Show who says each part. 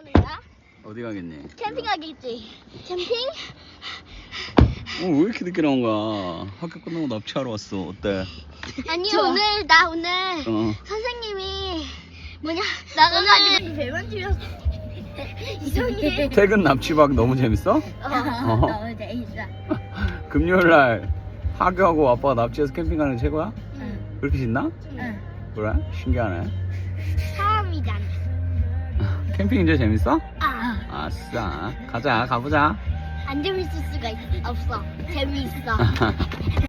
Speaker 1: 가는 거야?
Speaker 2: 어디 가겠니?
Speaker 1: 캠핑 가겠지. 캠핑?
Speaker 2: 왜 이렇게 늦게 나온 거야? 학교 끝나고 납치하러 왔어. 어때?
Speaker 1: 아니
Speaker 3: 좋아.
Speaker 1: 오늘
Speaker 2: 어.
Speaker 1: 선생님이 나가가지고 배만 튀었어. 이상해.
Speaker 2: 퇴근 납치박 너무 재밌어?
Speaker 3: 너무 재밌어.
Speaker 2: 금요일 날 하교하고 아빠가 납치해서 캠핑 가는 게 최고야?
Speaker 3: 응.
Speaker 2: 그렇게 신나?
Speaker 3: 응.
Speaker 2: 그래? 신기하네.
Speaker 1: 처음이잖아.
Speaker 2: 캠핑 이제 재밌어?
Speaker 1: 아,
Speaker 2: 아싸. 가자, 가보자.
Speaker 1: 안 재밌을 수가 없어. 재미있어.